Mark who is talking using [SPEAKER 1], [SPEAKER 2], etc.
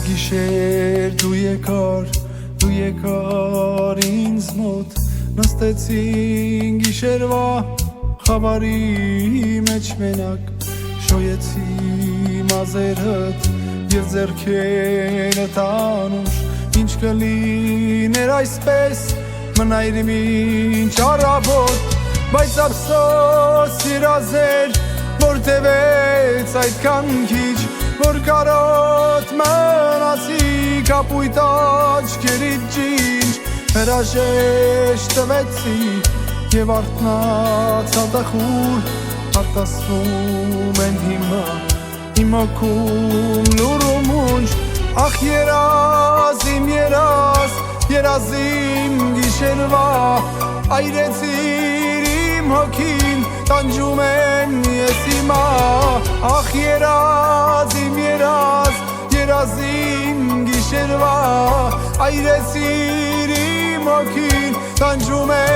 [SPEAKER 1] Գիշեր դու եկար ինձ մոտ նստեցին գիշերվա խավարի մեջ մենակ շոյեցի մազերդ և ձեռքերդ անուշ ինչ կլիներ այսպես մնայր մինչ առավոտ բայց ափսոս սիրազեր որ տևեց այդքան քիչ որ կարոտ մնացի կապույտ աչքերիդ ջինջ հրաժեշտ տվեցի և արթնացա տխուր արտասվում են հիմա իմ հոգում լուրում ունջ ախ երազ իմ երազիմ գիշերվա այրեցիր իմ հոգին տանջում են ես հիմա ախ երազ իմ երազիմ գիշերվա այրեցիր իմ հոգին տանջում են